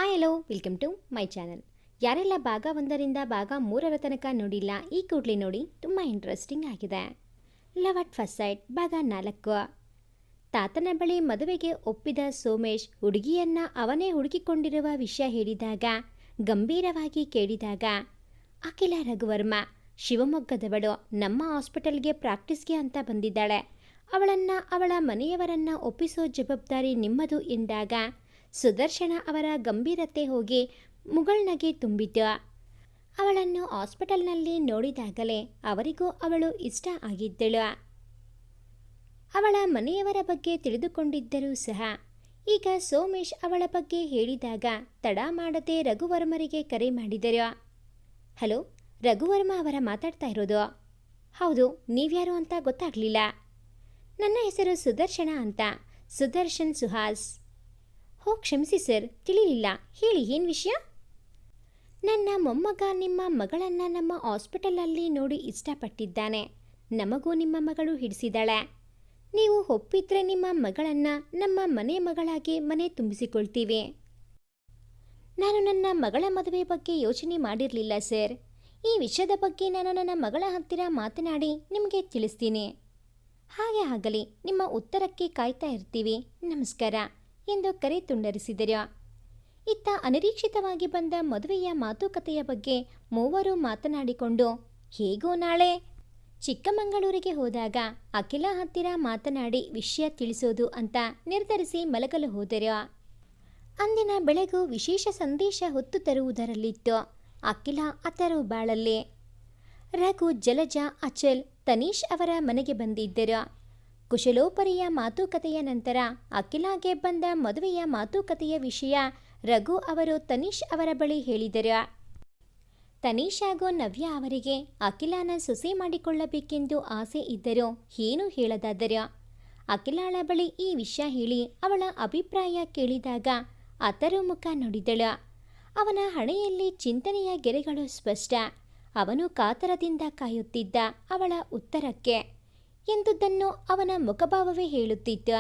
Hi hello welcome to my channel. ಯಾರೆಲ್ಲ ಭಾಗ 1ರಿಂದ ಭಾಗ 3ರ ತನಕ ನೋಡಿಲ್ಲ, ಈ ಕೂಡಲೇ ನೋಡಿ, ತುಂಬ ಇಂಟ್ರೆಸ್ಟಿಂಗ್ ಆಗಿದೆ. ಲವ್ ಅಟ್ ಫಸ್ಟ್ ಸೈಟ್ ಭಾಗ 4. ತಾತನ ಬಳಿ ಮದುವೆಗೆ ಒಪ್ಪಿದ ಸೋಮೇಶ್ ಹುಡುಗಿಯನ್ನ ಅವನೇ ಹುಡುಕಿಕೊಂಡಿರುವ ವಿಷಯ ಹೇಳಿದಾಗ, ಗಂಭೀರವಾಗಿ ಕೇಳಿದಾಗ, ಅಖಿಲ ರಘುವರ್ಮ ಶಿವಮೊಗ್ಗದವಳು, ನಮ್ಮ ಹಾಸ್ಪಿಟಲ್ಗೆ ಪ್ರಾಕ್ಟೀಸ್ಗೆ ಅಂತ ಬಂದಿದ್ದಾಳೆ, ಅವಳನ್ನು ಅವಳ ಮನೆಯವರನ್ನು ಒಪ್ಪಿಸೋ ಜವಾಬ್ದಾರಿ ನಿಮ್ಮದು ಎಂದಾಗ ಸುದರ್ಶನ ಅವರ ಗಂಭೀರತೆ ಹೋಗಿ ಮುಗುಳ್ನಗೆ ತುಂಬಿತು. ಅವಳನ್ನು ಹಾಸ್ಪಿಟಲ್ನಲ್ಲಿ ನೋಡಿದಾಗಲೇ ಅವರಿಗೂ ಅವಳು ಇಷ್ಟ ಆಗಿದ್ದಳು. ಅವಳ ಮನೆಯವರ ಬಗ್ಗೆ ತಿಳಿದುಕೊಂಡಿದ್ದರೂ ಸಹ ಈಗ ಸೋಮೇಶ್ ಅವಳ ಬಗ್ಗೆ ಹೇಳಿದಾಗ ತಡ ಮಾಡದೆ ರಘುವರ್ಮರಿಗೆ ಕರೆ ಮಾಡಿದರು. ಹಲೋ, ರಘುವರ್ಮ ಅವರ ಮಾತಾಡ್ತಾ ಇರೋದು? ಹೌದು, ನೀವ್ಯಾರು ಅಂತ ಗೊತ್ತಾಗಲಿಲ್ಲ. ನನ್ನ ಹೆಸರು ಸುದರ್ಶನ ಅಂತ. ಸುದರ್ಶನ್ ಸುಹಾಸ್. ಹೋ, ಕ್ಷಮಿಸಿ ಸರ್, ತಿಳಿಲಿಲ್ಲ. ಹೇಳಿ, ಏನು ವಿಷಯ? ನನ್ನ ಮೊಮ್ಮಗ ನಿಮ್ಮ ಮಗಳನ್ನು ನಮ್ಮ ಹಾಸ್ಪಿಟಲಲ್ಲಿ ನೋಡಿ ಇಷ್ಟಪಟ್ಟಿದ್ದಾನೆ. ನಮಗೂ ನಿಮ್ಮ ಮಗಳು ಹಿಡಿಸಿದಾಳೆ. ನೀವು ಒಪ್ಪಿದ್ರೆ ನಿಮ್ಮ ಮಗಳನ್ನು ನಮ್ಮ ಮನೆ ಮಗಳಾಗಿ ಮನೆ ತುಂಬಿಸಿಕೊಳ್ತೀವಿ. ನಾನು ನನ್ನ ಮಗಳ ಮದುವೆ ಬಗ್ಗೆ ಯೋಚನೆ ಮಾಡಿರಲಿಲ್ಲ ಸರ್. ಈ ವಿಷಯದ ಬಗ್ಗೆ ನಾನು ನನ್ನ ಮಗಳ ಹತ್ತಿರ ಮಾತನಾಡಿ ನಿಮಗೆ ತಿಳಿಸ್ತೀನಿ. ಹಾಗೆ ಆಗಲಿ, ನಿಮ್ಮ ಉತ್ತರಕ್ಕೆ ಕಾಯ್ತಾ ಇರ್ತೀವಿ. ನಮಸ್ಕಾರ ಎಂದು ಕರೆ ತುಂಡರಿಸಿದರು. ಇತ್ತ ಅನಿರೀಕ್ಷಿತವಾಗಿ ಬಂದ ಮದುವೆಯ ಮಾತುಕತೆಯ ಬಗ್ಗೆ ಮೂವರು ಮಾತನಾಡಿಕೊಂಡು ಹೇಗೋ ನಾಳೆ ಚಿಕ್ಕಮಗಳೂರಿಗೆ ಹೋದಾಗ ಅಖಿಲ ಹತ್ತಿರ ಮಾತನಾಡಿ ವಿಷಯ ತಿಳಿಸೋದು ಅಂತ ನಿರ್ಧರಿಸಿ ಮಲಗಲು ಹೋದರು. ಅಂದಿನ ಬೆಳಗು ವಿಶೇಷ ಸಂದೇಶ ಹೊತ್ತು ತರುವುದರಲ್ಲಿತ್ತು. ಅಖಿಲ ಅತರು ಬಾಳಲ್ಲಿ. ರಘು, ಜಲಜ, ಅಚಲ್, ತನೀಶ್ ಅವರ ಮನೆಗೆ ಬಂದಿದ್ದರು. ಕುಶಲೋಪರಿಯ ಮಾತುಕತೆಯ ನಂತರ ಅಖಿಲಾಗೆ ಬಂದ ಮದುವೆಯ ಮಾತುಕತೆಯ ವಿಷಯ ರಘು ಅವರು ತನೀಶ್ ಅವರ ಬಳಿ ಹೇಳಿದರು. ತನೀಶ್ ಹಾಗೂ ನವ್ಯ ಅವರಿಗೆ ಅಖಿಲಾನ ಸೊಸೆ ಮಾಡಿಕೊಳ್ಳಬೇಕೆಂದು ಆಸೆ ಇದ್ದರೂ ಏನೂ ಹೇಳದಾದರು. ಅಖಿಲಾಳ ಬಳಿ ಈ ವಿಷಯ ಹೇಳಿ ಅವಳ ಅಭಿಪ್ರಾಯ ಕೇಳಿದಾಗ ಅತರು ಮುಖ ನೋಡಿದಳು. ಅವನ ಹಣೆಯಲ್ಲಿ ಚಿಂತನೆಯ ಗೆರೆಗಳು ಸ್ಪಷ್ಟ. ಅವನು ಕಾತರದಿಂದ ಕಾಯುತ್ತಿದ್ದ ಅವಳ ಉತ್ತರಕ್ಕೆ ಎಂದುದನ್ನು ಅವನ ಮುಖಭಾವವೇ ಹೇಳುತ್ತಿತ್ತು.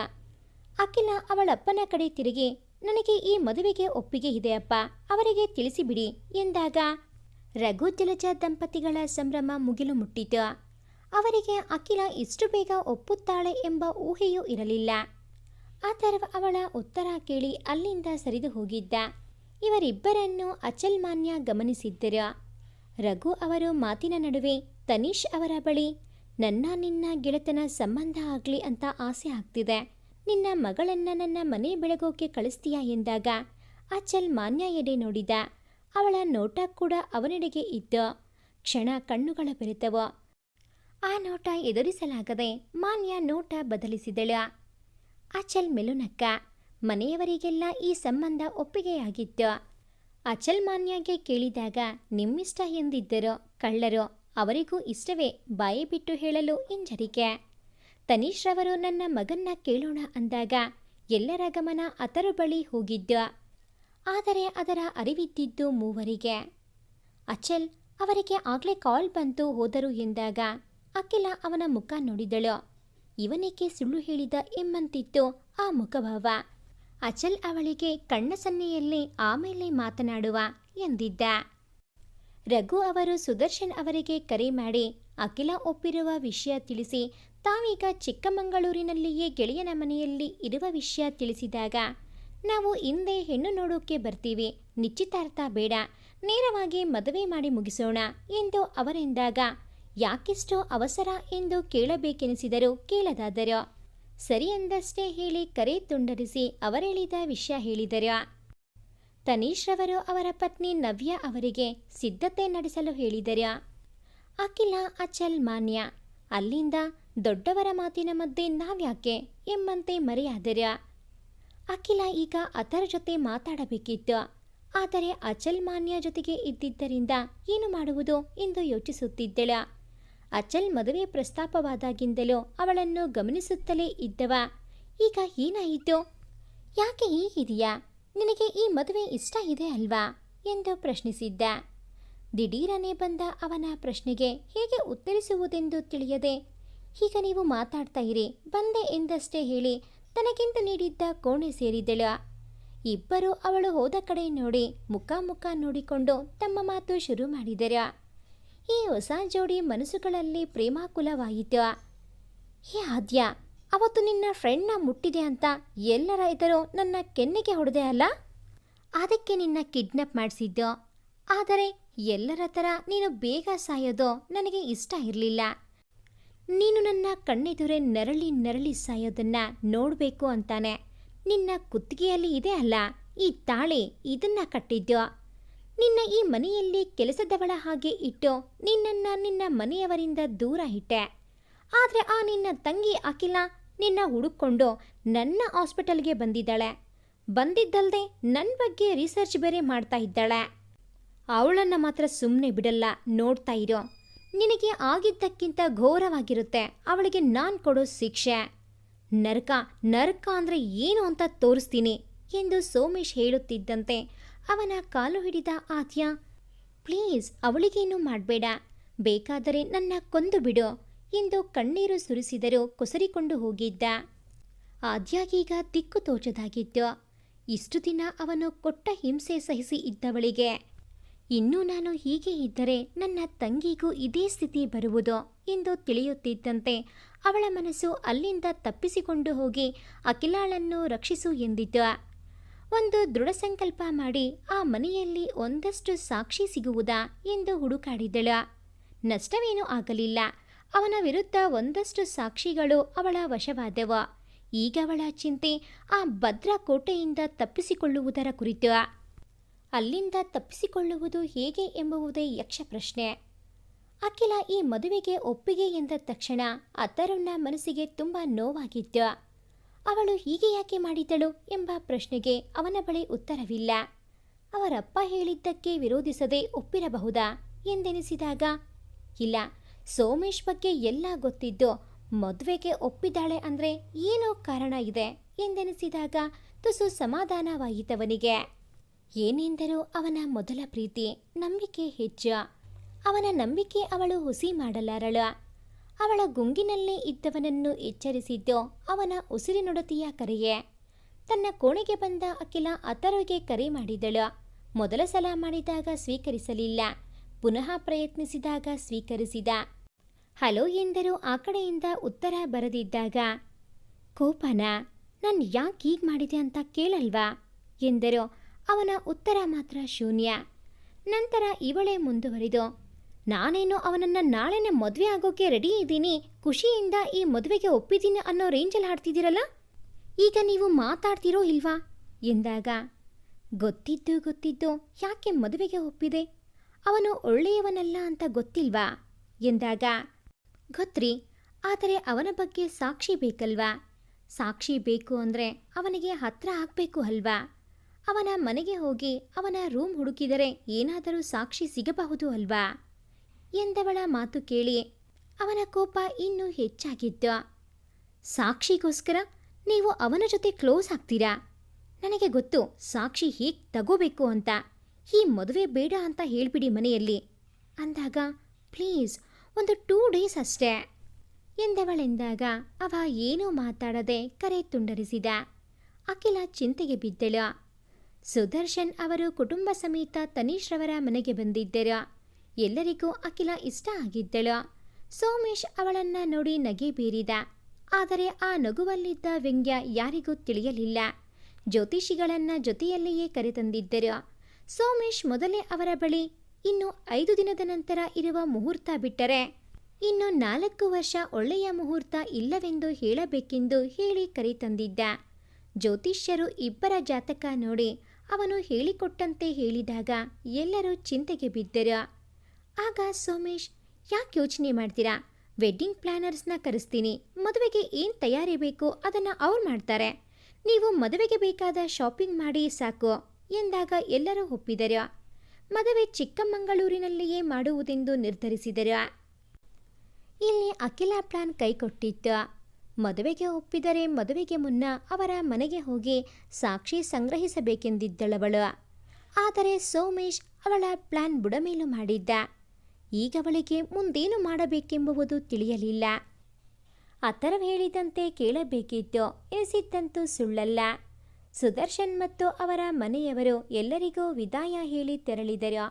ಅಖಿಲ ಅವಳಪ್ಪನ ಕಡೆ ತಿರುಗಿ, ನನಗೆ ಈ ಮದುವೆಗೆ ಒಪ್ಪಿಗೆ ಇದೆಯಪ್ಪ, ಅವರಿಗೆ ತಿಳಿಸಿಬಿಡಿ ಎಂದಾಗ ರಘು ಜಲಜ ದಂಪತಿಗಳ ಸಂಭ್ರಮ ಮುಗಿಲು ಮುಟ್ಟಿತು. ಅವರಿಗೆ ಅಖಿಲ ಇಷ್ಟು ಬೇಗ ಒಪ್ಪುತ್ತಾಳೆ ಎಂಬ ಊಹೆಯೂ ಇರಲಿಲ್ಲ. ಅಥರ್ವ ಅವಳ ಉತ್ತರ ಕೇಳಿ ಅಲ್ಲಿಂದ ಸರಿದು ಹೋಗಿದ್ದ. ಇವರಿಬ್ಬರನ್ನು ಅಚಲ್ ಮಾನ್ಯ ಗಮನಿಸಿದ್ದರು. ರಘು ಅವರು ಮಾತಿನ ನಡುವೆ ತನೀಶ್ ಅವರ ಬಳಿ, ನಿನ್ನ ಗೆಳೆತನ ಸಂಬಂಧ ಆಗಲಿ ಅಂತ ಆಸೆ ಆಗ್ತಿದೆ. ನಿನ್ನ ಮಗಳನ್ನು ನನ್ನ ಮನೆ ಬೆಳಗೋಕೆ ಕಳಿಸ್ತೀಯಾ ಎಂದಾಗ ಅಚಲ್ ಮಾನ್ಯ ಎಡೆ ನೋಡಿದ. ಅವಳ ನೋಟ ಕೂಡ ಅವನೆಡೆಗೆ ಇತ್ತು. ಕ್ಷಣ ಕಣ್ಣುಗಳ ಬೆರೆತವು. ಆ ನೋಟ ಎದುರಿಸಲಾಗದೆ ಮಾನ್ಯ ನೋಟ ಬದಲಿಸಿದಳು. ಅಚಲ್ ಮೆಲುನಕ್ಕ. ಮನೆಯವರಿಗೆಲ್ಲ ಈ ಸಂಬಂಧ ಒಪ್ಪಿಗೆಯಾಗಿತ್ತು. ಅಚಲ್ ಮಾನ್ಯಗೆ ಕೇಳಿದಾಗ ನಿಮ್ಮಿಷ್ಟ ಎಂದಿದ್ದರು ಕಳ್ಳರು. ಅವರಿಗೂ ಇಷ್ಟವೇ, ಬಾಯಿ ಬಿಟ್ಟು ಹೇಳಲು ಹಿಂಜರಿಕೆ. ತನೀಶ್ ರವರು ನನ್ನ ಮಗನ್ನ ಕೇಳೋಣ ಅಂದಾಗ ಎಲ್ಲರ ಗಮನ ಅತರು ಬಳಿ ಹೋಗಿದ್ದು. ಆದರೆ ಅದರ ಅರಿವಿದ್ದಿದ್ದು ಮೂವರಿಗೆ. ಅಚಲ್ ಅವರಿಗೆ ಆಗಲೇ ಕಾಲ್ ಬಂತು, ಹೋದರು ಎಂದಾಗ ಅಖಿಲ ಅವನ ಮುಖ ನೋಡಿದಳು. ಇವನೇಕೆ ಸುಳ್ಳು ಹೇಳಿದ ಎಂಬಂತಿತ್ತು ಆ ಮುಖಭಾವ. ಅಚಲ್ ಅವಳಿಗೆ ಕಣ್ಣ ಸನ್ನೆಯಲ್ಲಿ ಆಮೇಲೆ ಮಾತನಾಡುವ ಎಂದಿದ್ದ. ರಘು ಅವರು ಸುದರ್ಶನ್ ಅವರಿಗೆ ಕರೆ ಮಾಡಿ ಅಖಿಲ ಒಪ್ಪಿರುವ ವಿಷಯ ತಿಳಿಸಿ ತಾವೀಗ ಚಿಕ್ಕಮಗಳೂರಿನಲ್ಲಿಯೇ ಗೆಳೆಯನ ಮನೆಯಲ್ಲಿ ಇರುವ ವಿಷಯ ತಿಳಿಸಿದಾಗ, ನಾವು ಹಿಂದೆ ಹೆಣ್ಣು ನೋಡೋಕೆ ಬರ್ತೀವಿ, ನಿಶ್ಚಿತಾರ್ಥ ಬೇಡ, ನೇರವಾಗಿ ಮದುವೆ ಮಾಡಿ ಮುಗಿಸೋಣ ಎಂದು ಅವರೆಂದಾಗ ಯಾಕಿಷ್ಟೋ ಅವಸರ ಎಂದು ಕೇಳಬೇಕೆನಿಸಿದರೂ ಕೇಳದಾದರು. ಸರಿ ಎಂದಷ್ಟೇ ಹೇಳಿ ಕರೆ ತುಂಡರಿಸಿ ಅವರೇಳಿದ ವಿಷಯ ಹೇಳಿದರು. ತನೀಶ್ ರವರು ಅವರ ಪತ್ನಿ ನವ್ಯ ಅವರಿಗೆ ಸಿದ್ಧತೆ ನಡೆಸಲು ಹೇಳಿದರು. ಅಖಿಲ, ಅಚಲ್, ಮಾನ್ಯ ಅಲ್ಲಿಂದ ದೊಡ್ಡವರ ಮಾತಿನ ಮಧ್ಯೆ ನಾವ್ಯಾಕೆ ಎಂಬಂತೆ ಮರೆಯಾದರು. ಅಖಿಲ ಈಗ ಅತರ ಜೊತೆ ಮಾತಾಡಬೇಕಿತ್ತು. ಆದರೆ ಅಚಲ್ ಮಾನ್ಯ ಜೊತೆಗೆ ಇದ್ದಿದ್ದರಿಂದ ಏನು ಮಾಡುವುದು ಎಂದು ಯೋಚಿಸುತ್ತಿದ್ದಳು. ಅಚಲ್ ಮದುವೆ ಪ್ರಸ್ತಾಪವಾದಾಗಿಂದಲೂ ಅವಳನ್ನು ಗಮನಿಸುತ್ತಲೇ ಇದ್ದವ. ಈಗ ಏನಾಯಿತು? ಯಾಕೆ ಹೀಗಿದೆಯಾ? ನಿನಗೆ ಈ ಮದುವೆ ಇಷ್ಟ ಇದೆ ಅಲ್ವಾ ಎಂದು ಪ್ರಶ್ನಿಸಿದ್ದ. ದಿಢೀರನೆ ಬಂದ ಅವನ ಪ್ರಶ್ನೆಗೆ ಹೇಗೆ ಉತ್ತರಿಸುವುದೆಂದು ತಿಳಿಯದೆ, ಈಗ ನೀವು ಮಾತಾಡ್ತಾ ಇರಿ, ಬಂದೆ ಎಂದಷ್ಟೇ ಹೇಳಿ ತನಗಿಂತ ನೀಡಿದ್ದ ಕೋಣೆ ಸೇರಿದಳು. ಇಬ್ಬರು ಅವಳು ಹೋದ ಕಡೆ ನೋಡಿ ಮುಖ ನೋಡಿಕೊಂಡು ತಮ್ಮ ಮಾತು ಶುರು ಮಾಡಿದರು. ಈ ಹೊಸ ಜೋಡಿ ಮನಸ್ಸುಗಳಲ್ಲಿ ಪ್ರೇಮಾಕುಲವಾಯಿತು. ಹೇ ಆದ್ಯ, ಅವತ್ತು ನಿನ್ನ ಫ್ರೆಂಡ್ನ ಮುಟ್ಟಿದೆ ಅಂತ ಎಲ್ಲರ ಎದುರು ನನ್ನ ಕೆನ್ನೆಗೆ ಹೊಡೆದೆ ಅಲ್ಲ? ಅದಕ್ಕೆ ನಿನ್ನ ಕಿಡ್ನಾಪ್ ಮಾಡಿಸಿದ್ದು. ಆದರೆ ಎಲ್ಲರ ಥರ ನೀನು ಬೇಗ ಸಾಯೋದು ನನಗೆ ಇಷ್ಟ ಇರಲಿಲ್ಲ. ನೀನು ನನ್ನ ಕಣ್ಣೆದುರೇ ನರಳಿ ಸಾಯೋದನ್ನ ನೋಡಬೇಕು ಅಂತಾನೆ ನಿನ್ನ ಕುತ್ತಿಗೆಯಲ್ಲಿ ಇದೆ ಅಲ್ಲ ಈ ತಾಳಿ, ಇದನ್ನ ಕಟ್ಟಿದ್ಯೋ. ನಿನ್ನ ಈ ಮನೆಯಲ್ಲಿ ಕೆಲಸದವಳ ಹಾಗೆ ಇಟ್ಟು ನಿನ್ನನ್ನು ನಿನ್ನ ಮನೆಯವರಿಂದ ದೂರ ಇಟ್ಟೆ. ಆದರೆ ಆ ನಿನ್ನ ತಂಗಿ ಅಖಿಲ ನಿನ್ನ ಹುಡುಕೊಂಡು ನನ್ನ ಹಾಸ್ಪಿಟಲ್ಗೆ ಬಂದಿದ್ದಾಳೆ. ಬಂದಿದ್ದಲ್ದೆ ನನ್ನ ಬಗ್ಗೆ ರಿಸರ್ಚ್ ಬೇರೆ ಮಾಡ್ತಾ ಇದ್ದಾಳೆ. ಅವಳನ್ನು ಮಾತ್ರ ಸುಮ್ಮನೆ ಬಿಡಲ್ಲ, ನೋಡ್ತಾ ಇರೋ. ನಿನಗೆ ಆಗಿದ್ದಕ್ಕಿಂತ ಘೋರವಾಗಿರುತ್ತೆ ಅವಳಿಗೆ ನಾನು ಕೊಡೋ ಶಿಕ್ಷೆ. ನರಕ ಅಂದರೆ ಏನು ಅಂತ ತೋರಿಸ್ತೀನಿ ಎಂದು ಸೋಮೇಶ್ ಹೇಳುತ್ತಿದ್ದಂತೆ ಅವನ ಕಾಲು ಹಿಡಿದ ಆದ್ಯ, ಪ್ಲೀಸ್ ಅವಳಿಗೇನು ಮಾಡಬೇಡ, ಬೇಕಾದರೆ ನನ್ನ ಕೊಂದು ಬಿಡು ಎಂದು ಕಣ್ಣೀರು ಸುರಿಸಿದರೂ ಕೊಸರಿಕೊಂಡು ಹೋಗಿದ್ದ. ಆದ್ಯಾಗೀಗ ದಿಕ್ಕು ತೋಚದಾಗಿತ್ತು. ಇಷ್ಟು ದಿನ ಅವನು ಕೊಟ್ಟ ಹಿಂಸೆ ಸಹಿಸಿ ಇದ್ದವಳಿಗೆ ಇನ್ನೂ ನಾನು ಹೀಗೆ ಇದ್ದರೆ ನನ್ನ ತಂಗಿಗೂ ಇದೇ ಸ್ಥಿತಿ ಬರುವುದು ಎಂದು ತಿಳಿಯುತ್ತಿದ್ದಂತೆ ಅವಳ ಮನಸ್ಸು ಅಲ್ಲಿಂದ ತಪ್ಪಿಸಿಕೊಂಡು ಹೋಗಿ ಅಖಿಲಾಳನ್ನು ರಕ್ಷಿಸು ಎಂದಿತ್ತು. ಒಂದು ದೃಢ ಸಂಕಲ್ಪ ಮಾಡಿ ಆ ಮನೆಯಲ್ಲಿ ಒಂದಷ್ಟು ಸಾಕ್ಷಿ ಸಿಗುವುದಾ ಎಂದು ಹುಡುಕಾಡಿದಳು. ನಷ್ಟವೇನೂ ಆಗಲಿಲ್ಲ. ಅವನ ವಿರುದ್ಧ ಒಂದಷ್ಟು ಸಾಕ್ಷಿಗಳು ಅವಳ ವಶವಾದವು. ಈಗ ಅವಳ ಚಿಂತೆ ಆ ಭದ್ರಕೋಟೆಯಿಂದ ತಪ್ಪಿಸಿಕೊಳ್ಳುವುದರ ಕುರಿತು. ಅಲ್ಲಿಂದ ತಪ್ಪಿಸಿಕೊಳ್ಳುವುದು ಹೇಗೆ ಎಂಬುವುದೇ ಯಕ್ಷ ಪ್ರಶ್ನೆ. ಅಖಿಲ ಈ ಮದುವೆಗೆ ಒಪ್ಪಿಗೆ ಎಂದ ತಕ್ಷಣ ಅಥರ್ವನ ಮನಸ್ಸಿಗೆ ತುಂಬ ನೋವಾಗಿತ್ತು. ಅವಳು ಹೀಗೆ ಯಾಕೆ ಮಾಡಿದಳು ಎಂಬ ಪ್ರಶ್ನೆಗೆ ಅವನ ಬಳಿ ಉತ್ತರವಿಲ್ಲ. ಅವರಪ್ಪ ಹೇಳಿದ್ದಕ್ಕೆ ವಿರೋಧಿಸದೆ ಒಪ್ಪಿರಬಹುದಾ ಎಂದೆನಿಸಿದಾಗ ಇಲ್ಲ, ಸೋಮೇಶ್ ಬಗ್ಗೆ ಎಲ್ಲ ಗೊತ್ತಿದ್ದು ಮದುವೆಗೆ ಒಪ್ಪಿದ್ದಾಳೆ ಅಂದರೆ ಏನೋ ಕಾರಣ ಇದೆ ಎಂದೆನಿಸಿದಾಗ ತುಸು ಸಮಾಧಾನವಾಯಿತವನಿಗೆ. ಏನೆಂದರೂ ಅವನ ಮೊದಲ ಪ್ರೀತಿ, ನಂಬಿಕೆ ಹೆಚ್ಚು. ಅವನ ನಂಬಿಕೆ ಅವಳು ಹುಸಿ ಮಾಡಲಾರಳು. ಅವಳ ಗುಂಗಿನಲ್ಲೇ ಇದ್ದವನನ್ನು ಎಚ್ಚರಿಸಿದ್ದು ಅವನ ಉಸಿರಿನೊಡತಿಯ ಕರೆಯೇ. ತನ್ನ ಕೋಣೆಗೆ ಬಂದ ಅಖಿಲ ಅಥರ್ವಗೆ ಕರೆ ಮಾಡಿದಳು. ಮೊದಲ ಸಲ ಮಾಡಿದಾಗ ಸ್ವೀಕರಿಸಲಿಲ್ಲ. ಪುನಃ ಪ್ರಯತ್ನಿಸಿದಾಗ ಸ್ವೀಕರಿಸಿದ. ಹಲೋ ಎಂದರೂ ಆ ಕಡೆಯಿಂದ ಉತ್ತರ ಬರದಿದ್ದಾಗ ಕೋಪನಾ, ನಾನು ಯಾಕೆ ಹೀಗೆ ಮಾಡಿದೆ ಅಂತ ಕೇಳಲ್ವಾ ಎಂದರು. ಅವನ ಉತ್ತರ ಮಾತ್ರ ಶೂನ್ಯ. ನಂತರ ಇವಳೇ ಮುಂದುವರಿದು, ನಾನೇನು ಅವನನ್ನು ನಾಳೆನೇ ಮದುವೆ ಆಗೋಕೆ ರೆಡಿ ಇದ್ದೀನಿ, ಖುಷಿಯಿಂದ ಈ ಮದುವೆಗೆ ಒಪ್ಪಿದ್ದೀನಿ ಅನ್ನೋ ರೇಂಜಲ್ಲಿ ಆಡ್ತಿದ್ದೀರಲ್ಲ, ಈಗ ನೀವು ಮಾತಾಡ್ತಿರೋ ಇಲ್ವಾ ಎಂದಾಗ ಗೊತ್ತಿದ್ದು ಯಾಕೆ ಮದುವೆಗೆ ಒಪ್ಪಿದೆ, ಅವನು ಒಳ್ಳೆಯವನಲ್ಲ ಅಂತ ಗೊತ್ತಿಲ್ವಾ ಎಂದಾಗ ಗೊತ್ತ್ರಿ, ಆದರೆ ಅವನ ಬಗ್ಗೆ ಸಾಕ್ಷಿ ಬೇಕಲ್ವಾ. ಸಾಕ್ಷಿ ಬೇಕು ಅಂದರೆ ಅವನಿಗೆ ಹತ್ರ ಆಗಬೇಕು ಅಲ್ವಾ. ಅವನ ಮನೆಗೆ ಹೋಗಿ ಅವನ ರೂಮ್ ಹುಡುಕಿದರೆ ಏನಾದರೂ ಸಾಕ್ಷಿ ಸಿಗಬಹುದು ಅಲ್ವಾ ಎಂದವಳ ಮಾತು ಕೇಳಿ ಅವನ ಕೋಪ ಇನ್ನೂ ಹೆಚ್ಚಾಗಿತ್ತು. ಸಾಕ್ಷಿಗೋಸ್ಕರ ನೀವು ಅವನ ಜೊತೆ ಕ್ಲೋಸ್ ಆಗ್ತೀರಾ? ನನಗೆ ಗೊತ್ತು ಸಾಕ್ಷಿ ಹೇಗೆ ತಗೋಬೇಕು ಅಂತ. ಈ ಮದುವೆ ಬೇಡ ಅಂತ ಹೇಳಿಬಿಡಿ ಮನೆಯಲ್ಲಿ ಅಂದಾಗ ಪ್ಲೀಸ್ ಒಂದು 2 ಡೇಸ್ ಅಷ್ಟೇ ಎಂದವಳೆಂದಾಗ ಅವ ಏನೂ ಮಾತಾಡದೆ ಕರೆ ತುಂಡರಿಸಿದ. ಅಖಿಲ ಚಿಂತೆಗೆ ಬಿದ್ದಳು. ಸುದರ್ಶನ್ ಅವರು ಕುಟುಂಬ ಸಮೇತ ತನೀಶ್ ರವರ ಮನೆಗೆ ಬಂದಿದ್ದರು. ಎಲ್ಲರಿಗೂ ಅಖಿಲ ಇಷ್ಟ ಆಗಿದ್ದಳು. ಸೋಮೇಶ್ ಅವಳನ್ನು ನೋಡಿ ನಗೆ ಬೀರಿದ. ಆದರೆ ಆ ನಗುವಲ್ಲಿದ್ದ ವ್ಯಂಗ್ಯ ಯಾರಿಗೂ ತಿಳಿಯಲಿಲ್ಲ. ಜ್ಯೋತಿಷಿಗಳನ್ನು ಜೊತೆಯಲ್ಲಿಯೇ ಕರೆತಂದಿದ್ದರು. ಸೋಮೇಶ್ ಮೊದಲೇ ಅವರ ಬಳಿ ಇನ್ನು 5 ದಿನದ ನಂತರ ಇರುವ ಮುಹೂರ್ತ ಬಿಟ್ಟರೆ ಇನ್ನು 4 ವರ್ಷ ಒಳ್ಳೆಯ ಮುಹೂರ್ತ ಇಲ್ಲವೆಂದು ಹೇಳಬೇಕೆಂದು ಹೇಳಿ ಕರೆತಂದಿದ್ದ. ಜ್ಯೋತಿಷ್ಯರು ಇಬ್ಬರ ಜಾತಕ ನೋಡಿ ಅವನು ಹೇಳಿಕೊಟ್ಟಂತೆ ಹೇಳಿದಾಗ ಎಲ್ಲರೂ ಚಿಂತೆಗೆ ಬಿದ್ದರು. ಆಗ ಸೋಮೇಶ್, ಯಾಕೆ ಯೋಚನೆ ಮಾಡ್ತೀರಾ, ವೆಡ್ಡಿಂಗ್ ಪ್ಲ್ಯಾನರ್ಸ್ನ ಕರೆಸ್ತೀನಿ, ಮದುವೆಗೆ ಏನು ತಯಾರಿ ಬೇಕು ಅದನ್ನು ಅವ್ರು ಮಾಡ್ತಾರೆ, ನೀವು ಮದುವೆಗೆ ಬೇಕಾದ ಶಾಪಿಂಗ್ ಮಾಡಿ ಸಾಕು ಎಂದಾಗ ಎಲ್ಲರೂ ಒಪ್ಪಿದರು. ಮದುವೆ ಚಿಕ್ಕಮಗಳೂರಿನಲ್ಲಿಯೇ ಮಾಡುವುದೆಂದು ನಿರ್ಧರಿಸಿದರು. ಇಲ್ಲಿ ಅಖಿಲ ಪ್ಲಾನ್ ಕೈಕೊಟ್ಟಿತ್ತು. ಮದುವೆಗೆ ಒಪ್ಪಿದರೆ ಮದುವೆಗೆ ಮುನ್ನ ಅವರ ಮನೆಗೆ ಹೋಗಿ ಸಾಕ್ಷಿ ಸಂಗ್ರಹಿಸಬೇಕೆಂದಿದ್ದಳವಳು. ಆದರೆ ಸೋಮೇಶ್ ಅವಳ ಪ್ಲಾನ್ ಬುಡಮೇಲು ಮಾಡಿದ್ದ. ಈಗ ಅವಳಿಗೆ ಮುಂದೇನು ಮಾಡಬೇಕೆಂಬುವುದು ತಿಳಿಯಲಿಲ್ಲ. ಅಥರ್ವ ಹೇಳಿದಂತೆ ಕೇಳಬೇಕಿತ್ತು ಎನಿಸಿದ್ದಂತೂ ಸುಳ್ಳಲ್ಲ. ಸುದರ್ಶನ್ ಮತ್ತು ಅವರ ಮನೆಯವರು ಎಲ್ಲರಿಗೂ ವಿದಾಯ ಹೇಳಿ ತೆರಳಿದರು.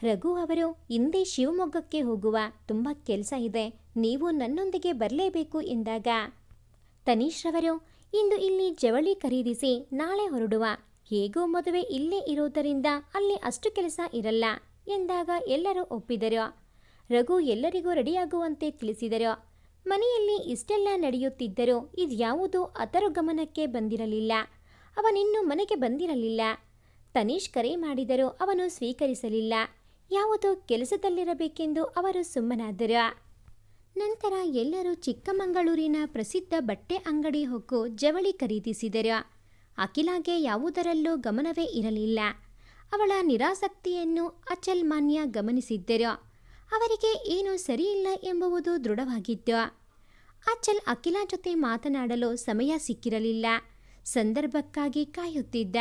ರಘು ಅವರು, ಹಿಂದೆ ಶಿವಮೊಗ್ಗಕ್ಕೆ ಹೋಗುವ, ತುಂಬ ಕೆಲಸ ಇದೆ, ನೀವು ನನ್ನೊಂದಿಗೆ ಬರಲೇಬೇಕು ಎಂದಾಗ ತನೀಶ್ ರವರು, ಇಂದು ಇಲ್ಲಿ ಜವಳಿ ಖರೀದಿಸಿ ನಾಳೆ ಹೊರಡುವ, ಹೇಗೋ ಮದುವೆ ಇಲ್ಲೇ ಇರೋದರಿಂದ ಅಲ್ಲಿ ಅಷ್ಟು ಕೆಲಸ ಇರಲ್ಲ ಎಂದಾಗ ಎಲ್ಲರೂ ಒಪ್ಪಿದರು. ರಘು ಎಲ್ಲರಿಗೂ ರೆಡಿಯಾಗುವಂತೆ ತಿಳಿಸಿದರು. ಮನೆಯಲ್ಲಿ ಇಷ್ಟೆಲ್ಲ ನಡೆಯುತ್ತಿದ್ದರೂ ಇದ್ಯಾವುದೂ ಅದರ ಗಮನಕ್ಕೆ ಬಂದಿರಲಿಲ್ಲ. ಅವನಿನ್ನೂ ಮನೆಗೆ ಬಂದಿರಲಿಲ್ಲ. ತನೀಶ್ ಕರೆ ಮಾಡಿದರೂ ಅವನು ಸ್ವೀಕರಿಸಲಿಲ್ಲ. ಯಾವುದೋ ಕೆಲಸದಲ್ಲಿರಬೇಕೆಂದು ಅವರು ಸುಮ್ಮನಾದರು. ನಂತರ ಎಲ್ಲರೂ ಚಿಕ್ಕಮಗಳೂರಿನ ಪ್ರಸಿದ್ಧ ಬಟ್ಟೆ ಅಂಗಡಿ ಹೊಕ್ಕು ಜವಳಿ ಖರೀದಿಸಿದರು. ಅಖಿಲಾಗೆ ಯಾವುದರಲ್ಲೂ ಗಮನವೇ ಇರಲಿಲ್ಲ. ಅವಳ ನಿರಾಸಕ್ತಿಯನ್ನು ಅಚಲ್ ಮಾನ್ಯ ಗಮನಿಸಿದ್ದರು. ಅವರಿಗೆ ಏನೂ ಸರಿಯಿಲ್ಲ ಎಂಬುವುದು ದೃಢವಾಗಿತ್ತು. ಅಚಲ್ ಅಖಿಲಾ ಜೊತೆ ಮಾತನಾಡಲು ಸಮಯ ಸಿಕ್ಕಿರಲಿಲ್ಲ. ಸಂದರ್ಭಕ್ಕಾಗಿ ಕಾಯುತ್ತಿದ್ದ.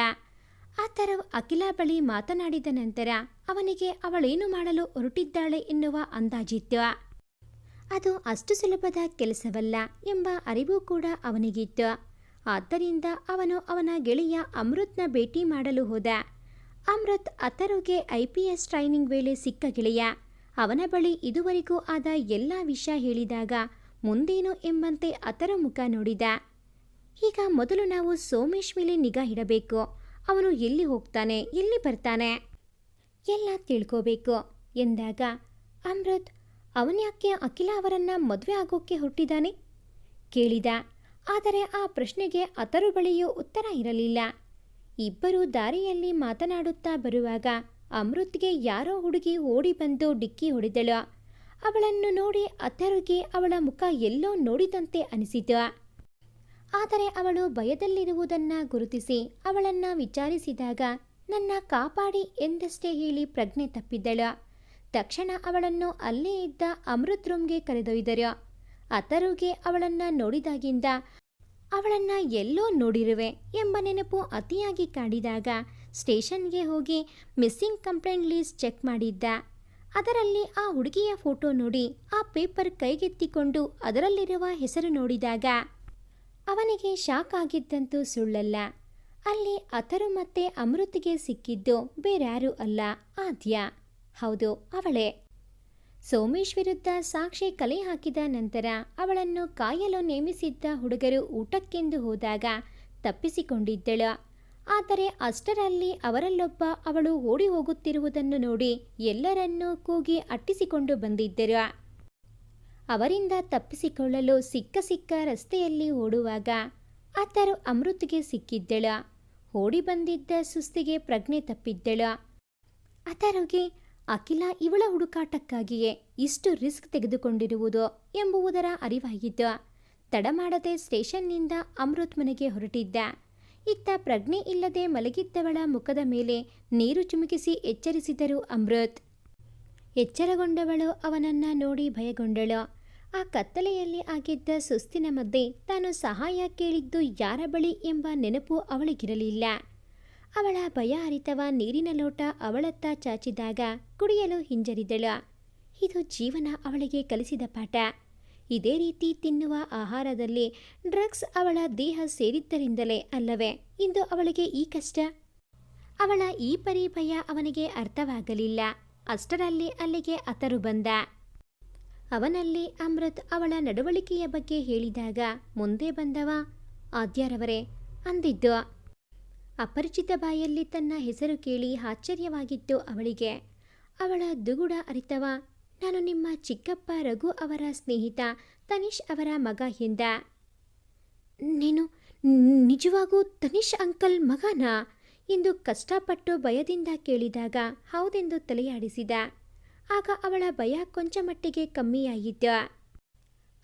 ಆತರ ಅಖಿಲಾ ಬಳಿ ಮಾತನಾಡಿದ ನಂತರ ಅವನಿಗೆ ಅವಳೇನು ಮಾಡಲು ಹೊರಟಿದ್ದಾಳೆ ಎನ್ನುವ ಅಂದಾಜಿತ್ತು. ಅದು ಅಷ್ಟು ಸುಲಭದ ಕೆಲಸವಲ್ಲ ಎಂಬ ಅರಿವು ಕೂಡ ಅವನಿಗಿತ್ತು. ಆದ್ದರಿಂದ ಅವನು ಅವನ ಗೆಳೆಯ ಅಮೃತ್ನ ಭೇಟಿ ಮಾಡಲು ಹೋದ. ಅಮೃತ್ ಅಥರುಗೆ IPS ಟ್ರೈನಿಂಗ್ ವೇಳೆ ಸಿಕ್ಕ ಗೆಳೆಯ. ಅವನ ಬಳಿ ಇದುವರೆಗೂ ಆದ ಎಲ್ಲ ವಿಷಯ ಹೇಳಿದಾಗ ಮುಂದೇನು ಎಂಬಂತೆ ಅಥರು ಮುಖ ನೋಡಿದ. ಈಗ ಮೊದಲು ನಾವು ಸೋಮೇಶ್ ಮೇಲೆ ನಿಗಾ ಇಡಬೇಕು. ಅವನು ಎಲ್ಲಿ ಹೋಗ್ತಾನೆ, ಎಲ್ಲಿ ಬರ್ತಾನೆ ಎಲ್ಲ ತಿಳ್ಕೋಬೇಕು ಎಂದಾಗ ಅಮೃತ್, ಅವನ್ಯಾಕೆ ಅಖಿಲಾ ಅವರನ್ನ ಮದುವೆ ಆಗೋಕ್ಕೆ ಹುಟ್ಟಿದ್ದಾನೆ ಕೇಳಿದ. ಆದರೆ ಆ ಪ್ರಶ್ನೆಗೆ ಅಥರು ಬಳಿಯೂ ಉತ್ತರ ಇರಲಿಲ್ಲ. ಇಬ್ಬರು ದಾರಿಯಲ್ಲಿ ಮಾತನಾಡುತ್ತಾ ಬರುವಾಗ ಅಮೃತ್ಗೆ ಯಾರೋ ಹುಡುಗಿ ಓಡಿ ಬಂದು ಡಿಕ್ಕಿ ಹೊಡೆದಳು. ಅವಳನ್ನು ನೋಡಿ ಅಥರುಗೆ ಅವಳ ಮುಖ ಎಲ್ಲೋ ನೋಡಿದಂತೆ ಅನಿಸಿತು. ಆದರೆ ಅವಳು ಭಯದಲ್ಲಿರುವುದನ್ನು ಗುರುತಿಸಿ ಅವಳನ್ನು ವಿಚಾರಿಸಿದಾಗ ನನ್ನ ಕಾಪಾಡಿ ಎಂದಷ್ಟೇ ಹೇಳಿ ಪ್ರಜ್ಞೆ ತಪ್ಪಿದ್ದಳು. ತಕ್ಷಣ ಅವಳನ್ನು ಅಲ್ಲೇ ಇದ್ದ ಅಮೃತ್ ರೂಮ್ಗೆ ಕರೆದೊಯ್ದರು. ಅಥರುಗೆ ಅವಳನ್ನು ನೋಡಿದಾಗಿಂದ ಅವಳನ್ನು ಎಲ್ಲೋ ನೋಡಿರುವೆ ಎಂಬ ನೆನಪು ಅತಿಯಾಗಿ ಕಾಡಿದಾಗ ಸ್ಟೇಷನ್ಗೆ ಹೋಗಿ ಮಿಸ್ಸಿಂಗ್ ಕಂಪ್ಲೇಂಟ್ ಲೀಸ್ಟ್ ಚೆಕ್ ಮಾಡಿದ್ದ. ಅದರಲ್ಲಿ ಆ ಹುಡುಗಿಯ ಫೋಟೋ ನೋಡಿ ಆ ಪೇಪರ್ ಕೈಗೆತ್ತಿಕೊಂಡು ಅದರಲ್ಲಿರುವ ಹೆಸರು ನೋಡಿದಾಗ ಅವನಿಗೆ ಶಾಕ್ ಆಗಿದ್ದಂತೂ ಸುಳ್ಳಲ್ಲ. ಅಲ್ಲಿ ಅಥರು ಮತ್ತೆ ಅಮೃತ್ಗೆ ಸಿಕ್ಕಿದ್ದು ಬೇರ್ಯಾರೂ ಅಲ್ಲ, ಆದ್ಯ. ಹೌದು, ಅವಳೇ. ಸೋಮೇಶ್ ವಿರುದ್ಧ ಸಾಕ್ಷಿ ಕಲೆ ಹಾಕಿದ ನಂತರ ಅವಳನ್ನು ಕಾಯಲು ನೇಮಿಸಿದ್ದ ಹುಡುಗರು ಊಟಕ್ಕೆಂದು ಹೋದಾಗ ತಪ್ಪಿಸಿಕೊಂಡಿದ್ದಳು. ಆದರೆ ಅಷ್ಟರಲ್ಲಿ ಅವರಲ್ಲೊಬ್ಬ ಅವಳು ಓಡಿ ಹೋಗುತ್ತಿರುವುದನ್ನು ನೋಡಿ ಎಲ್ಲರನ್ನೂ ಕೂಗಿ ಅಟ್ಟಿಸಿಕೊಂಡು ಬಂದಿದ್ದರು. ಅವರಿಂದ ತಪ್ಪಿಸಿಕೊಳ್ಳಲು ಸಿಕ್ಕ ರಸ್ತೆಯಲ್ಲಿ ಓಡುವಾಗ ಅಥರು ಅಮೃತ್ಗೆ ಸಿಕ್ಕಿದ್ದಳು. ಓಡಿ ಬಂದಿದ್ದ ಸುಸ್ತಿಗೆ ಪ್ರಜ್ಞೆ ತಪ್ಪಿದ್ದಳು. ಅಥರುಗೆ ಅಖಿಲಾ ಇವಳ ಹುಡುಕಾಟಕ್ಕಾಗಿಯೇ ಇಷ್ಟು ರಿಸ್ಕ್ ತೆಗೆದುಕೊಂಡಿರುವುದು ಎಂಬುದರ ಅರಿವಾಗಿತ್ತು. ತಡ ಮಾಡದೆ ಸ್ಟೇಷನ್ನಿಂದ ಅಮೃತ್ ಮನೆಗೆ ಹೊರಟಿದ್ದ. ಇತ್ತ ಪ್ರಜ್ಞೆ ಇಲ್ಲದೆ ಮಲಗಿದ್ದವಳ ಮುಖದ ಮೇಲೆ ನೀರು ಚಿಮುಕಿಸಿ ಎಚ್ಚರಿಸಿದರು ಅಮೃತ್. ಎಚ್ಚರಗೊಂಡವಳು ಅವನನ್ನ ನೋಡಿ ಭಯಗೊಂಡಳು. ಆ ಕತ್ತಲೆಯಲ್ಲಿ ಆಗಿದ್ದ ಸುಸ್ತಿನ ಮಧ್ಯೆ ತಾನು ಸಹಾಯ ಕೇಳಿದ್ದು ಯಾರ ಬಳಿ ಎಂಬ ನೆನಪು ಅವಳಿಗಿರಲಿಲ್ಲ. ಅವಳ ಭಯ ಅರಿತವ ನೀರಿನ ಲೋಟ ಅವಳತ್ತ ಚಾಚಿದಾಗ ಕುಡಿಯಲು ಹಿಂಜರಿದಳು. ಇದು ಜೀವನ ಅವಳಿಗೆ ಕಲಿಸಿದ ಪಾಠ. ಇದೇ ರೀತಿ ತಿನ್ನುವ ಆಹಾರದಲ್ಲಿ ಡ್ರಗ್ಸ್ ಅವಳ ದೇಹ ಸೇರಿದ್ದರಿಂದಲೇ ಅಲ್ಲವೇ ಇಂದು ಅವಳಿಗೆ ಈ ಕಷ್ಟ? ಅವಳ ಈ ಪರಿ ಭಯ ಅವನಿಗೆ ಅರ್ಥವಾಗಲಿಲ್ಲ. ಅಷ್ಟರಲ್ಲಿ ಅಲ್ಲಿಗೆ ಅಥರು ಬಂದ. ಅವನಲ್ಲಿ ಅಮೃತ್ ಅವಳ ನಡವಳಿಕೆಯ ಬಗ್ಗೆ ಹೇಳಿದಾಗ ಮುಂದೆ ಬಂದವ, ಆದ್ಯರವರೇ ಅಂದಿದ್ದು. ಅಪರಿಚಿತ ಬಾಯಲ್ಲಿ ತನ್ನ ಹೆಸರು ಕೇಳಿ ಆಶ್ಚರ್ಯವಾಗಿತ್ತು ಅವಳಿಗೆ. ಅವಳ ದುಗುಡ ಅರಿತವ, ನಾನು ನಿಮ್ಮ ಚಿಕ್ಕಪ್ಪ ರಘು ಅವರ ಸ್ನೇಹಿತ ತನೀಶ್ ಅವರ ಮಗ ಎಂದ. ನೀನು ನಿಜವಾಗೂ ತನೀಶ್ ಅಂಕಲ್ ಮಗನಾ ಎಂದು ಕಷ್ಟಪಟ್ಟು ಭಯದಿಂದ ಕೇಳಿದಾಗ ಹೌದೆಂದು ತಲೆಯಾಡಿಸಿದ. ಆಗ ಅವಳ ಭಯ ಕೊಂಚ ಮಟ್ಟಿಗೆ ಕಮ್ಮಿಯಾಯಿತು.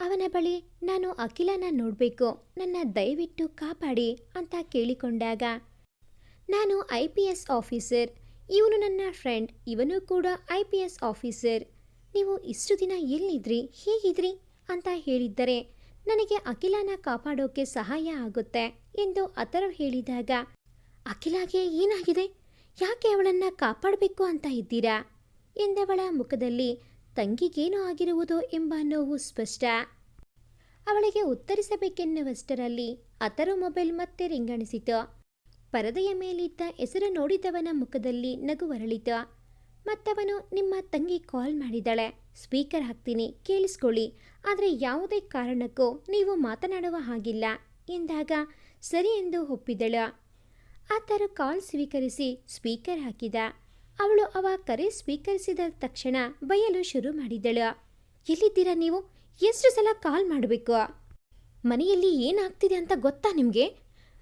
ಅವನ ಬಳಿ ನಾನು ಅಖಿಲನ ನೋಡಬೇಕು, ನನ್ನ ದಯವಿಟ್ಟು ಕಾಪಾಡಿ ಅಂತ ಕೇಳಿಕೊಂಡಾಗ, ನಾನು IPS ಆಫೀಸರ್, ಇವನು ನನ್ನ ಫ್ರೆಂಡ್, ಇವನು ಕೂಡ IPS ಆಫೀಸರ್, ನೀವು ಇಷ್ಟು ದಿನ ಎಲ್ಲಿದ್ರಿ, ಹೇಗಿದ್ರಿ ಅಂತ ಹೇಳಿದ್ದರೆ ನನಗೆ ಅಖಿಲನ ಕಾಪಾಡೋಕೆ ಸಹಾಯ ಆಗುತ್ತೆ ಎಂದು ಅಥರು ಹೇಳಿದಾಗ, ಅಖಿಲಾಗೆ ಏನಾಗಿದೆ, ಯಾಕೆ ಅವಳನ್ನು ಕಾಪಾಡಬೇಕು ಅಂತ ಇದ್ದೀರಾ ಎಂದವಳ ಮುಖದಲ್ಲಿ ತಂಗಿಗೇನು ಆಗಿರುವುದು ಎಂಬ ನೋವು ಸ್ಪಷ್ಟ. ಅವಳಿಗೆ ಉತ್ತರಿಸಬೇಕೆನ್ನುವಷ್ಟರಲ್ಲಿ ಅಥರು ಮೊಬೈಲ್ ಮತ್ತೆ ರಿಂಗಣಿಸಿತು. ಪರದೆಯ ಮೇಲಿದ್ದ ಹೆಸರು ನೋಡಿದವನ ಮುಖದಲ್ಲಿ ನಗು ಅರಳಿತು. ಮತ್ತವನು, ನಿಮ್ಮ ತಂಗಿ ಕಾಲ್ ಮಾಡಿದ್ದಾಳೆ, ಸ್ಪೀಕರ್ ಹಾಕ್ತೀನಿ, ಕೇಳಿಸ್ಕೊಳ್ಳಿ, ಆದರೆ ಯಾವುದೇ ಕಾರಣಕ್ಕೂ ನೀವು ಮಾತನಾಡುವ ಹಾಗಿಲ್ಲ ಎಂದಾಗ ಸರಿ ಎಂದು ಒಪ್ಪಿದಳು. ಆತರು ಕಾಲ್ ಸ್ವೀಕರಿಸಿ ಸ್ಪೀಕರ್ ಹಾಕಿದ. ಅವಳು ಅವ ಕರೆ ಸ್ವೀಕರಿಸಿದ ತಕ್ಷಣ ಬಯಲು ಶುರು ಮಾಡಿದಳು. ಎಲ್ಲಿದ್ದೀರಾ ನೀವು? ಎಷ್ಟು ಸಲ ಕಾಲ್ ಮಾಡಬೇಕು? ಮನೆಯಲ್ಲಿ ಏನಾಗ್ತಿದೆ ಅಂತ ಗೊತ್ತಾ ನಿಮಗೆ?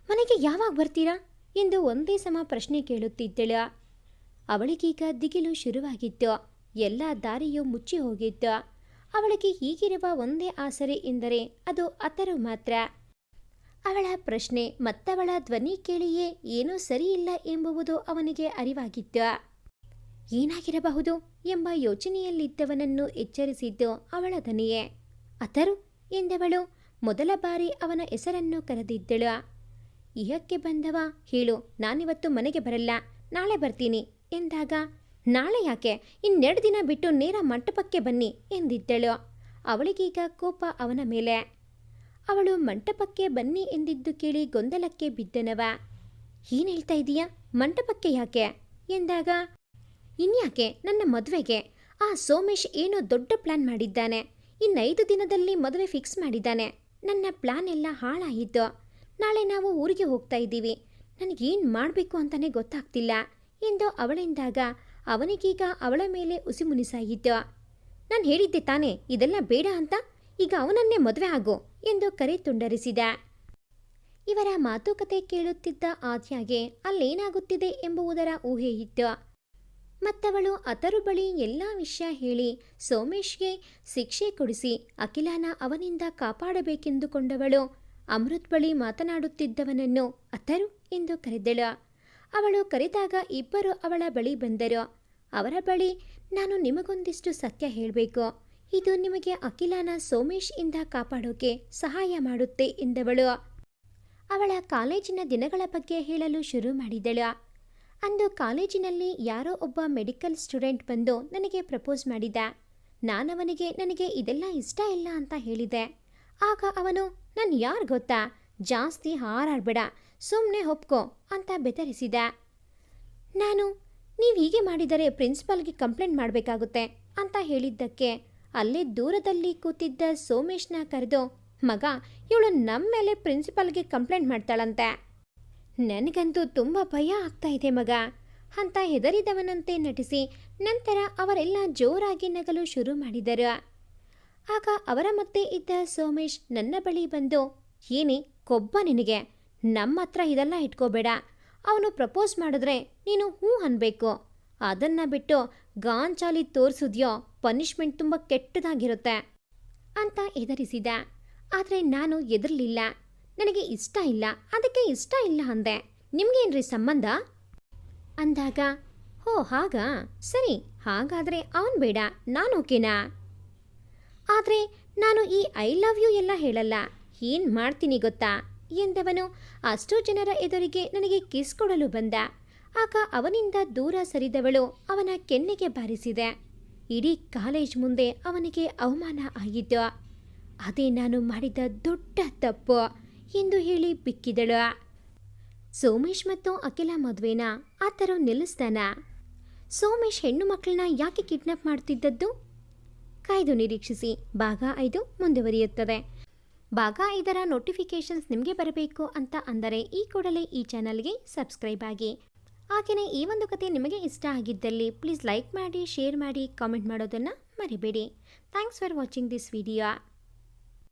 ಮನೆಗೆ ಯಾವಾಗ ಬರ್ತೀರಾ ಎಂದು ಒಂದೇ ಸಮ ಪ್ರಶ್ನೆ ಕೇಳುತ್ತಿದ್ದಳು. ಅವಳಿಗೀಗ ದಿಗಿಲು ಶುರುವಾಗಿತ್ತು. ಎಲ್ಲ ದಾರಿಯೂ ಮುಚ್ಚಿ ಹೋಗಿತ್ತು. ಅವಳಿಗೆ ಈಗಿರುವ ಒಂದೇ ಆಸರೆ ಎಂದರೆ ಅದು ಅತರು ಮಾತ್ರ. ಅವಳ ಪ್ರಶ್ನೆ ಮತ್ತವಳ ಧ್ವನಿ ಕೇಳಿಯೇ ಏನೂ ಸರಿಯಿಲ್ಲ ಎಂಬುವುದು ಅವನಿಗೆ ಅರಿವಾಗಿತ್ತು. ಏನಾಗಿರಬಹುದು ಎಂಬ ಯೋಚನೆಯಲ್ಲಿದ್ದವನನ್ನು ಎಚ್ಚರಿಸಿದ್ದು ಅವಳ ದನಿಯೇ. ಅತರು ಎಂದವಳು ಮೊದಲ ಬಾರಿ ಅವನ ಹೆಸರನ್ನು ಕರೆದಿದ್ದಳು. ಇಹಕ್ಕೆ ಬಂದವ, ಹೇಳು, ನಾನಿವತ್ತು ಮನೆಗೆ ಬರಲ್ಲ, ನಾಳೆ ಬರ್ತೀನಿ ಎಂದಾಗ, ನಾಳೆ ಯಾಕೆ, ಇನ್ನೆರಡು ದಿನ ಬಿಟ್ಟು ನೇರ ಮಂಟಪಕ್ಕೆ ಬನ್ನಿ ಎಂದಿದ್ದಳು. ಅವಳಿಗೀಗ ಕೋಪ ಅವನ ಮೇಲೆ. ಅವಳು ಮಂಟಪಕ್ಕೆ ಬನ್ನಿ ಎಂದಿದ್ದು ಕೇಳಿ ಗೊಂದಲಕ್ಕೆ ಬಿದ್ದನವ. ಏನು ಹೇಳ್ತಾ ಇದೀಯಾ? ಮಂಟಪಕ್ಕೆ ಯಾಕೆ ಎಂದಾಗ, ಇನ್ಯಾಕೆ, ನನ್ನ ಮದುವೆಗೆ. ಆ ಸೋಮೇಶ್ ಏನೋ ದೊಡ್ಡ ಪ್ಲಾನ್ ಮಾಡಿದ್ದಾನೆ. ಇನ್ನು 5 ದಿನದಲ್ಲಿ ಮದುವೆ ಫಿಕ್ಸ್ ಮಾಡಿದ್ದಾನೆ. ನನ್ನ ಪ್ಲಾನ್ ಎಲ್ಲ ಹಾಳಾಯಿತು. ನಾಳೆ ನಾವು ಊರಿಗೆ ಹೋಗ್ತಾ ಇದ್ದೀವಿ. ನನಗೇನು ಮಾಡಬೇಕು ಅಂತಲೇ ಗೊತ್ತಾಗ್ತಿಲ್ಲ ಎಂದು ಅವಳೆಂದಾಗ ಅವನಿಗೀಗ ಅವಳ ಮೇಲೆ ಉಸಿಮುನಿಸಾಯಿತು. ನಾನು ಹೇಳಿದ್ದೆ ತಾನೇ ಇದೆಲ್ಲ ಬೇಡ ಅಂತ, ಈಗ ಅವನನ್ನೇ ಮದುವೆ ಆಗು ಎಂದು ಕರೆ ತುಂಡರಿಸಿದ. ಇವರ ಮಾತುಕತೆ ಕೇಳುತ್ತಿದ್ದ ಆದ್ಯಾಗೆ ಅಲ್ಲೇನಾಗುತ್ತಿದೆ ಎಂಬುವುದರ ಊಹೆ ಇತ್ತು. ಮತ್ತವಳು ಅತರು ಬಳಿ ಎಲ್ಲ ವಿಷಯ ಹೇಳಿ ಸೋಮೇಶ್ಗೆ ಶಿಕ್ಷೆ ಕೊಡಿಸಿ ಅಖಿಲಾನ ಅವನಿಂದ ಕಾಪಾಡಬೇಕೆಂದುಕೊಂಡವಳು ಅಮೃತ್ ಬಳಿ ಮಾತನಾಡುತ್ತಿದ್ದವನನ್ನು ಅತರು ಎಂದು ಕರೆದಳು. ಅವಳು ಕರೆದಾಗ ಇಬ್ಬರು ಅವಳ ಬಳಿ ಬಂದರು. ಅವರ ಬಳಿ, ನಾನು ನಿಮಗೊಂದಿಷ್ಟು ಸತ್ಯ ಹೇಳಬೇಕು. ಇದು ನಿಮಗೆ ಅಖಿಲಾನ ಸೋಮೇಶ್ ಇಂದ ಕಾಪಾಡೋಕೆ ಸಹಾಯ ಮಾಡುತ್ತೆ ಎಂದವಳು. ಅವಳ ಕಾಲೇಜಿನ ದಿನಗಳ ಬಗ್ಗೆ ಹೇಳಲು ಶುರು ಮಾಡಿದಳು. ಅಂದು ಕಾಲೇಜಿನಲ್ಲಿ ಯಾರೋ ಒಬ್ಬ ಮೆಡಿಕಲ್ ಸ್ಟೂಡೆಂಟ್ ಬಂದು ನನಗೆ ಪ್ರಪೋಸ್ ಮಾಡಿದ. ನಾನವನಿಗೆ ನನಗೆ ಇದೆಲ್ಲ ಇಷ್ಟ ಇಲ್ಲ ಅಂತ ಹೇಳಿದೆ. ಆಗ ಅವನು, ನಾನು ಯಾರು ಗೊತ್ತಾ, ಜಾಸ್ತಿ ಹಾರಾಡಬೇಡ, ಸುಮ್ಮನೆ ಒಪ್ಕೋ ಅಂತ ಬೆದರಿಸಿದ. ನಾನು, ನೀವು ಹೀಗೆ ಮಾಡಿದರೆ ಪ್ರಿನ್ಸಿಪಾಲ್ಗೆ ಕಂಪ್ಲೇಂಟ್ ಮಾಡಬೇಕಾಗುತ್ತೆ ಅಂತ ಹೇಳಿದ್ದಕ್ಕೆ ಅಲ್ಲೇ ದೂರದಲ್ಲಿ ಕೂತಿದ್ದ ಸೋಮೇಶ್ನ ಕರೆದು, ಮಗ, ಇವಳು ನಮ್ಮ ಮೇಲೆ ಪ್ರಿನ್ಸಿಪಾಲ್ಗೆ ಕಂಪ್ಲೇಂಟ್ ಮಾಡ್ತಾಳಂತೆ. ನನಗಂತೂ ತುಂಬ ಭಯ ಆಗ್ತಾ ಇದೆ ಮಗ ಅಂತ ಹೆದರಿದವನಂತೆ ನಟಿಸಿ ನಂತರ ಅವರೆಲ್ಲ ಜೋರಾಗಿ ನಗಲು ಶುರು ಮಾಡಿದರು. ಆಗ ಅವರ ಮತ್ತೆ ಇದ್ದ ಸೋಮೇಶ್ ನನ್ನ ಬಳಿ ಬಂದು, ಏನೇ ಕೊಬ್ಬ ನಿನಗೆ, ನಮ್ಮ ಹತ್ರ ಇದೆಲ್ಲ ಇಟ್ಕೋಬೇಡ. ಅವನು ಪ್ರಪೋಸ್ ಮಾಡಿದ್ರೆ ನೀನು ಹ್ಞೂ ಅನ್ಬೇಕು. ಅದನ್ನು ಬಿಟ್ಟು ಗಾಂಚಾಲಿ ತೋರಿಸಿದ್ಯೋ ಪನಿಷ್ಮೆಂಟ್ ತುಂಬ ಕೆಟ್ಟದಾಗಿರುತ್ತೆ ಅಂತ ಹೆದರಿಸಿದ. ಆದರೆ ನಾನು ಹೆದರಲಿಲ್ಲ. ನನಗೆ ಇಷ್ಟ ಇಲ್ಲ, ಅದಕ್ಕೆ ಇಷ್ಟ ಇಲ್ಲ ಅಂದೆ. ನಿಮಗೇನ್ರಿ ಸಂಬಂಧ ಅಂದಾಗ, ಓ ಹಾಗಾ, ಸರಿ, ಹಾಗಾದರೆ ಅವನು ಬೇಡ, ನಾನು ಓಕೆನಾ. ಆದರೆ ನಾನು ಈ ಐ ಲವ್ ಯು ಎಲ್ಲ ಹೇಳಲ್ಲ, ಏನು ಮಾಡ್ತೀನಿ ಗೊತ್ತಾ ಎಂದವನು ಅಷ್ಟು ಜನರ ಎದುರಿಗೆ ನನಗೆ ಕಿಸ್ ಕೊಡಲು ಬಂದ. ಆಗ ಅವನಿಂದ ದೂರ ಸರಿದವಳು ಅವನ ಕೆನ್ನೆಗೆ ಬಾರಿಸಿದೆ. ಇಡೀ ಕಾಲೇಜ್ ಮುಂದೆ ಅವನಿಗೆ ಅವಮಾನ ಆಯಿತು. ಅದೇ ನಾನು ಮಾಡಿದ ದೊಡ್ಡ ತಪ್ಪು ಎಂದು ಹೇಳಿ ಬಿಕ್ಕಿದಳು. ಸೋಮೇಶ್ ಮತ್ತು ಅಖಿಲ ಮದುವೆನ ಆತರು ನಿಲ್ಲಿಸ್ತಾನ? ಸೋಮೇಶ್ ಹೆಣ್ಣು ಮಕ್ಕಳನ್ನ ಯಾಕೆ ಕಿಡ್ನಾಪ್ ಮಾಡ್ತಿದ್ದದ್ದು? ಕಾಯ್ದು ನಿರೀಕ್ಷಿಸಿ. ಭಾಗ 5 ಮುಂದುವರಿಯುತ್ತದೆ. ಭಾಗ 5ರ ನೋಟಿಫಿಕೇಷನ್ಸ್ ನಿಮಗೆ ಬರಬೇಕು ಅಂತ ಅಂದರೆ ಈ ಕೂಡಲೇ ಈ ಚಾನಲ್ಗೆ ಸಬ್ಸ್ಕ್ರೈಬ್ ಆಗಿ. ಹಾಗೆಯೇ ಈ ಒಂದು ಕತೆ ನಿಮಗೆ ಇಷ್ಟ ಆಗಿದ್ದಲ್ಲಿ ಪ್ಲೀಸ್ ಲೈಕ್ ಮಾಡಿ, ಶೇರ್ ಮಾಡಿ, ಕಾಮೆಂಟ್ ಮಾಡೋದನ್ನು ಮರಿಬೇಡಿ. Thanks for watching this video.